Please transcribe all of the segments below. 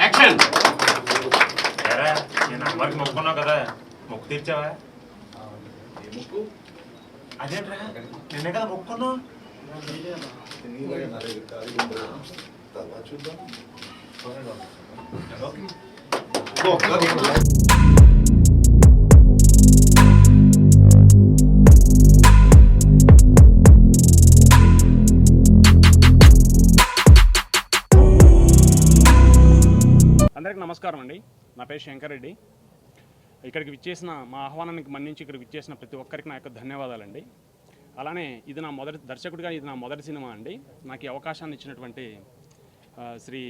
Action. నేను అమ్మకి మొక్కున్నావు కదా, మొక్కు తీర్చావా? అదేంట్రా, నిన్నే కదా మొక్కున్నావు. అందరికీ నమస్కారం అండి. నా పేరు శంకర్ రెడ్డి. ఇక్కడికి విచ్చేసిన మా ఆహ్వానానికి మన్నించి ఇక్కడికి విచ్చేసిన ప్రతి ఒక్కరికి నా యొక్క ధన్యవాదాలండి. అలానే ఇది నా మొదటి దర్శకుడిగా ఇది నా మొదటి సినిమా అండి. నాకు ఈ అవకాశాన్ని ఇచ్చినటువంటి శ్రీ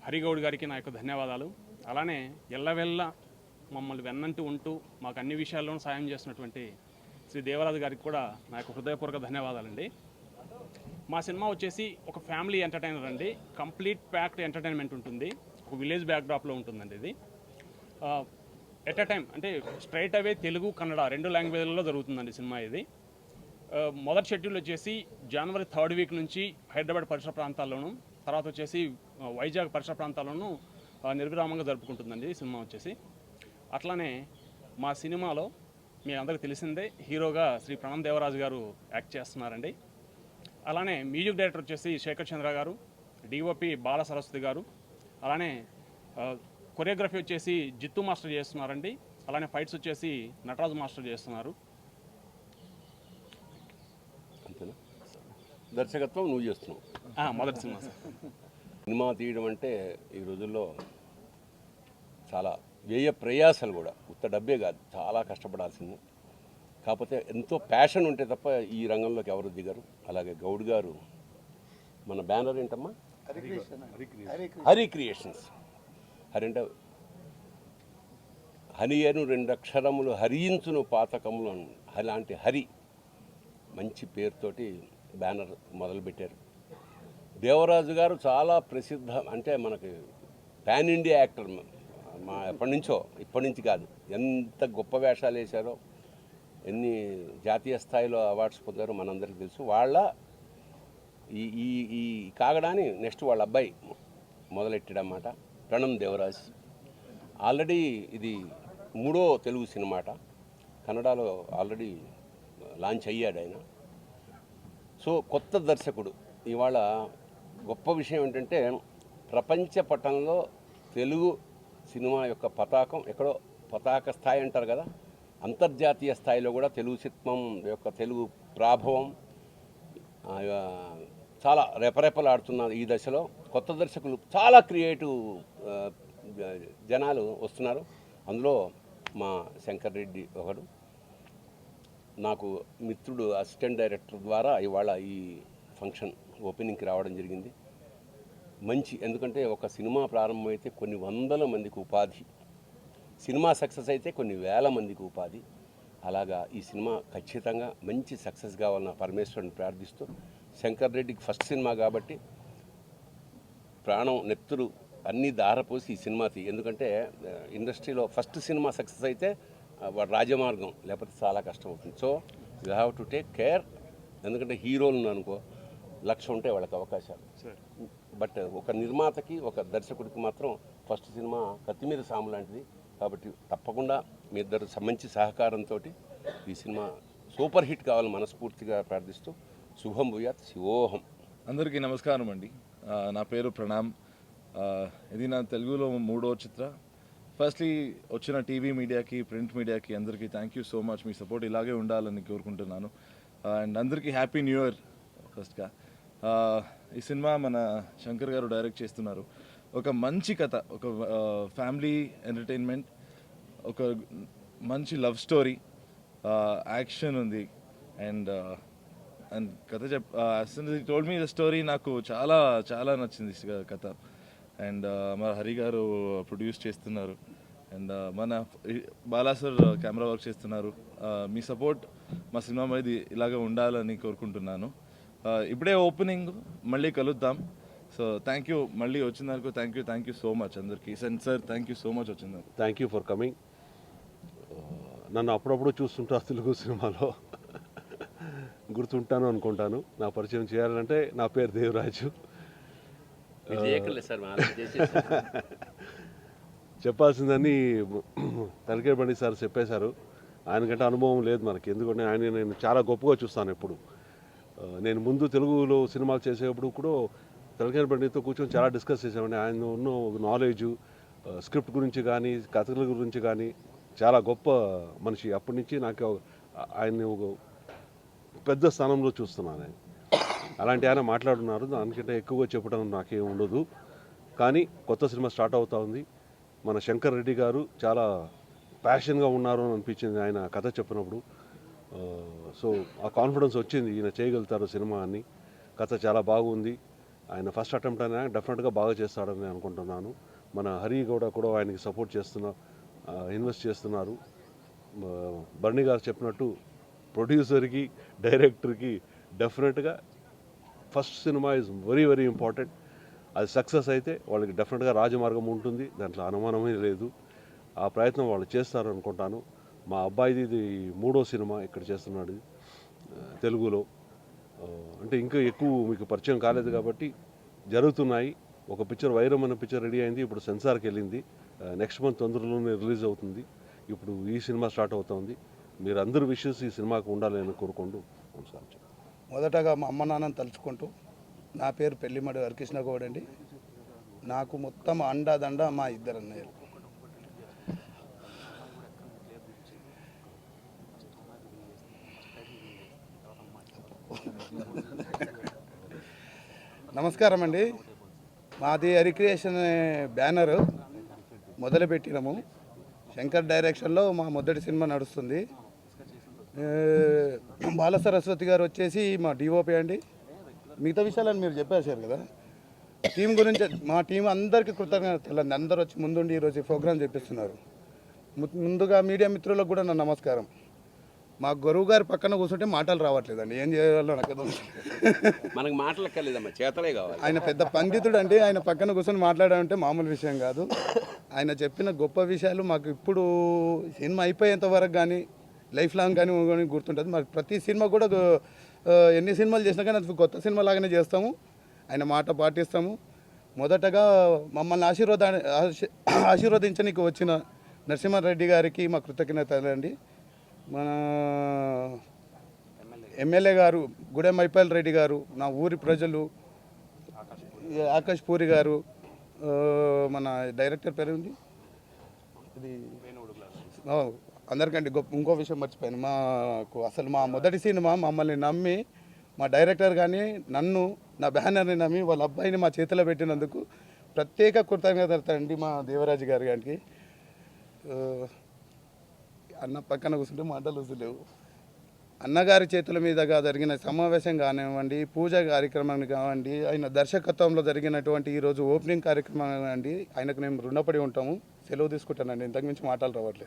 హరిగౌడ్ గారికి నా యొక్క ధన్యవాదాలు. అలానే ఎల్లవెల్ల మమ్మల్ని వెన్నంటూ ఉంటూ మాకు అన్ని విషయాల్లోనూ సాయం చేసినటువంటి శ్రీ దేవరాజు గారికి కూడా నా యొక్క హృదయపూర్వక ధన్యవాదాలండి. మా సినిమా వచ్చేసి ఒక ఫ్యామిలీ ఎంటర్టైనర్ అండి. కంప్లీట్ ప్యాక్డ్ ఎంటర్టైన్మెంట్ ఉంటుంది. ఒక విలేజ్ బ్యాక్డ్రాప్లో ఉంటుందండి. ఇది ఎట్ ఎ టైం అంటే స్ట్రైట్ అవే తెలుగు కన్నడ 2 లాంగ్వేజ్లలో జరుగుతుందండి సినిమా. ఇది మొదటి షెడ్యూల్ వచ్చేసి జనవరి 3rd వీక్ నుంచి హైదరాబాద్ పరిసర ప్రాంతాల్లోనూ, తర్వాత వచ్చేసి వైజాగ్ పరిసర ప్రాంతాల్లోనూ నిర్విరామంగా జరుపుకుంటుందండి సినిమా వచ్చేసి. అట్లానే మా సినిమాలో మీ అందరికీ తెలిసిందే హీరోగా శ్రీ ప్రణమ్ దేవరాజు గారు యాక్ట్ చేస్తున్నారండి. అలానే మ్యూజిక్ డైరెక్టర్ వచ్చేసి శేఖర్ చంద్ర గారు, డిఓపి బాల సరస్వతి గారు, అలానే కొరియోగ్రఫీ వచ్చేసి జిత్తు మాస్టర్ చేస్తున్నారండి. అలానే ఫైట్స్ వచ్చేసి నటరాజు మాస్టర్ చేస్తున్నారు. అంతేనా? దర్శకత్వం నువ్వు చేస్తున్నావు? మొదటి సినిమా సార్. సినిమా తీయడం అంటే ఈ రోజుల్లో చాలా వ్యయ ప్రయాసాలు కూడా, ఉత్త డబ్బే కాదు, చాలా కష్టపడాల్సింది. కాకపోతే ఎంతో ప్యాషన్ ఉంటే తప్ప ఈ రంగంలోకి ఎవరు దిగరు. అలాగే గౌడ్ గారు, మన బ్యానర్ ఏంటమ్మా? హరి క్రియేషన్స్. హరి అంటే హని అను 2 అక్షరములు హరించును పాతకములు అలాంటి హరి మంచి పేరుతోటి బ్యానర్ మొదలుపెట్టారు. దేవరాజు గారు చాలా ప్రసిద్ధ, అంటే మనకి పాన్ ఇండియా యాక్టర్. మా ఇప్పటి నుంచి కాదు, ఎంత గొప్ప వేషాలు వేశారో, ఎన్ని జాతీయ స్థాయిలో అవార్డ్స్ పొందారో మనందరికీ తెలుసు. వాళ్ళ ఈ ఈ ఈ కాగడాని నెక్స్ట్ వాళ్ళ అబ్బాయి మొదలెట్టాడన్నమాట, ప్రణమ్ దేవరాజ్. ఆల్రెడీ ఇది 3వ తెలుగు సినిమాట. కన్నడలో ఆల్రెడీ లాంచ్ అయ్యాడు ఆయన. సో కొత్త దర్శకుడు. ఇవాళ గొప్ప విషయం ఏంటంటే ప్రపంచ పటంలో తెలుగు సినిమా యొక్క పతాకం ఎక్కడో, పతాక స్థాయి అంటారు కదా, అంతర్జాతీయ స్థాయిలో కూడా తెలుగు సినిమా యొక్క తెలుగు ప్రాభవం చాలా రెపరెపలాడుతున్న ఈ దశలో కొత్త దర్శకులు, చాలా క్రియేటివ్ జనాలు వస్తున్నారు. అందులో మా శంకర్ రెడ్డి ఒకడు, నాకు మిత్రుడు, అసిస్టెంట్ డైరెక్టర్ ద్వారా ఇవాళ ఈ ఫంక్షన్ ఓపెనింగ్కి రావడం జరిగింది. మంచి, ఎందుకంటే ఒక సినిమా ప్రారంభమైతే కొన్ని వందల మందికి ఉపాధి, సినిమా సక్సెస్ అయితే కొన్ని వేల మందికి ఉపాధి. అలాగా ఈ సినిమా ఖచ్చితంగా మంచి సక్సెస్ కావాలని పరమేశ్వరుని ప్రార్థిస్తూ, శంకర్ రెడ్డికి ఫస్ట్ సినిమా కాబట్టి ప్రాణం నెత్తురు అన్నీ దారపోసి ఈ సినిమా ఎందుకంటే ఇండస్ట్రీలో ఫస్ట్ సినిమా సక్సెస్ అయితే వాడు రాజమార్గం, లేకపోతే చాలా కష్టం అవుతుంది. So you have to take care. ఎందుకంటే హీరోలు అనుకో 1,00,000 ఉంటాయి వాళ్ళకి అవకాశాలు. బట్ ఒక నిర్మాతకి, ఒక దర్శకుడికి మాత్రం ఫస్ట్ సినిమా కత్తిమీద సాము లాంటిది. కాబట్టి తప్పకుండా మీ ఇద్దరు మంచి సహకారంతో ఈ సినిమా సూపర్ హిట్ కావాలని మనస్ఫూర్తిగా ప్రార్థిస్తూ శుభం భూయాత్. శివోహం. అందరికీ నమస్కారం అండి. నా పేరు ప్రణామ్. ఇది నా తెలుగులో 3వ చిత్ర. ఫస్ట్లీ వచ్చిన టీవీ మీడియాకి, ప్రింట్ మీడియాకి అందరికీ thank you so much. Me support ఇలాగే ఉండాలని కోరుకుంటున్నాను. అండ్ అందరికీ హ్యాపీ న్యూ ఇయర్. ఫస్ట్గా ఈ సినిమా మన శంకర్ గారు డైరెక్ట్ చేస్తున్నారు. ఒక మంచి కథ, ఒక ఫ్యామిలీ ఎంటర్టైన్మెంట్, ఒక మంచి లవ్ స్టోరీ, యాక్షన్ ఉంది. అండ్ కథ టోల్డ్ మీ ద స్టోరీ. నాకు చాలా చాలా నచ్చింది కథ. అండ్ మన హరి గారు ప్రొడ్యూస్ చేస్తున్నారు. అండ్ మన బాలా సార్ కెమెరా వర్క్ చేస్తున్నారు. మీ సపోర్ట్ మా సినిమా మీద ఇలాగే ఉండాలని కోరుకుంటున్నాను. ఇప్పుడే ఓపెనింగ్, మళ్ళీ కలుద్దాం. సో థ్యాంక్ యూ, మళ్ళీ వచ్చినందుకు థ్యాంక్ యూ సో మచ్ అందరికీ. Sir thank you so much వచ్చినందుకు. Thank you for coming. నన్ను అప్పుడప్పుడు చూస్తుంటా తెలుగు సినిమాలో, గుర్తుంటాను అనుకుంటాను. నా పరిచయం చేయాలంటే నా పేరు దేవరాజు. మీరు చేయక్కర్లేదు సార్ మనం చేసేసాం. చెప్పాల్సిందని తలకే బండి సార్ చెప్పేశారు. ఆయనకంటే అనుభవం లేదు మనకి, ఎందుకంటే నేను చాలా గొప్పగా చూస్తాను ఎప్పుడు. నేను ముందు తెలుగులో సినిమాలు చేసేటప్పుడు కూడా తలకే బండితో కూర్చొని చాలా డిస్కస్ చేసామండి. ఆయన ఉన్న నాలెడ్జ్ స్క్రిప్ట్ గురించి కానీ కథల గురించి కానీ చాలా గొప్ప మనిషి. అప్పటి నుంచి నాకు ఆయన్ని ఒక పెద్ద స్థానంలో చూస్తున్నాను. ఆయన అలాంటి ఆయన మాట్లాడుతున్నారు. దానికంటే ఎక్కువగా చెప్పడం నాకేం ఉండదు. కానీ కొత్త సినిమా స్టార్ట్ అవుతా ఉంది. మన శంకర్ రెడ్డి గారు చాలా ప్యాషన్గా ఉన్నారు అని అనిపించింది ఆయన కథ చెప్పినప్పుడు. సో ఆ కాన్ఫిడెన్స్ వచ్చింది, ఈయన చేయగలుగుతారు సినిమా అని. కథ చాలా బాగుంది. ఆయన ఫస్ట్ అటెంప్ట్ అయినా డెఫినెట్గా బాగా చేస్తాడని అనుకుంటున్నాను. మన హరి కూడా ఆయనకి సపోర్ట్ ఇన్వెస్ట్ చేస్తున్నారు. బర్నీ గారు చెప్పినట్టు ప్రొడ్యూసర్కి డైరెక్టర్కి డెఫినెట్గా first cinema is very very important. అది సక్సెస్ అయితే వాళ్ళకి డెఫినెట్గా రాజమార్గం ఉంటుంది, దాంట్లో అనుమానమే లేదు. ఆ ప్రయత్నం వాళ్ళు చేస్తారు అనుకుంటాను. మా అబ్బాయిది ఇది 3వ సినిమా ఇక్కడ చేస్తున్నాడు తెలుగులో. అంటే ఇంకా ఎక్కువ మీకు పరిచయం కాలేదు కాబట్టి జరుగుతున్నాయి. ఒక పిక్చర్ వైరం అనే పిక్చర్ రెడీ అయింది, ఇప్పుడు సెన్సార్కి వెళ్ళింది. నెక్స్ట్ మంత్ తొందరలోనే రిలీజ్ అవుతుంది. ఇప్పుడు ఈ సినిమా స్టార్ట్ అవుతుంది. మీరు అందరు విషెస్ ఈ సినిమాకు ఉండాలని కోరుకుంటూ నమస్కారం. మొదటగా మా అమ్మ నాన్నని తలుచుకుంటూ, నా పేరు పెళ్లిమడి హరికృష్ణ గౌడ్ అండి. నాకు మొత్తం అండాదండ మా ఇద్దరు అన్నయ్యలు. నమస్కారం అండి. మాది హరిక్రియేషన్ బ్యానర్ మొదలుపెట్టినాము. శంకర్ డైరెక్షన్లో మా మొదటి సినిమా నడుస్తుంది. బాల సరస్వతి గారు వచ్చేసి మా డిఓపి అండి. మిగతా విషయాలని మీరు చెప్పేశారు కదా. టీం గురించి మా టీం అందరికీ కృతజ్ఞతలు. అందరూ వచ్చి ముందుండి ఈరోజు ప్రోగ్రాం చేపిస్తున్నారు. ముందుగా మీడియా మిత్రులకు కూడా నా నమస్కారం. మా గురువు గారి పక్కన కూర్చుంటే మాటలు రావట్లేదండి, ఏం చేయాలో నాకు మనకు మాటలు ఎక్కర్లేదమ్మా, చేతలే కావాలి. ఆయన పెద్ద పండితుడు అండి. ఆయన పక్కన కూర్చొని మాట్లాడాలంటే మామూలు విషయం కాదు. ఆయన చెప్పిన గొప్ప విషయాలు మాకు ఇప్పుడు సినిమా అయిపోయేంత వరకు కానీ లైఫ్ లాంగ్ కానీ గుర్తుంటుంది. మాకు ప్రతి సినిమా కూడా ఎన్ని సినిమాలు చేసినా కానీ అది కొత్త సినిమా లాగానే చేస్తాము. ఆయన మాట పాటిస్తాము. మొదటగా మమ్మల్ని ఆశీర్వదించడానికి వచ్చిన నరసింహారెడ్డి గారికి మా కృతజ్ఞతలు అండి. మన ఎమ్మెల్యే గారు గుడెం మైపాల్ రెడ్డి గారు, నా ఊరి ప్రజలు, ఆకాష్ పూరి గారు, మన డైరెక్టర్ పేరు ఉంది ఇది అందరికంటే ఇంకో విషయం మర్చిపోయాను. మాకు అసలు మా మొదటి సినిమా మమ్మల్ని నమ్మి మా డైరెక్టర్ కానీ నన్ను నా బ్యానర్ని నమ్మి వాళ్ళ అబ్బాయిని మా చేతిలో పెట్టినందుకు ప్రత్యేక కృతజ్ఞతలు అండి మా దేవరాజు గారి గారికి. అన్న పక్కన కూర్చుంటే మాటలు వస్తలేవు. అన్నగారి చేతుల మీదుగా జరిగిన సమావేశం కానివ్వండి, పూజ కార్యక్రమం కానివ్వండి, ఆయన దర్శకత్వంలో జరిగినటువంటి ఈరోజు ఓపెనింగ్ కార్యక్రమం కానివ్వండి, ఆయనకు మేము రుణపడి ఉంటాము. సెలవు తీసుకుంటానండి, ఇంతకుమించి మాటలు రావట్లేదు.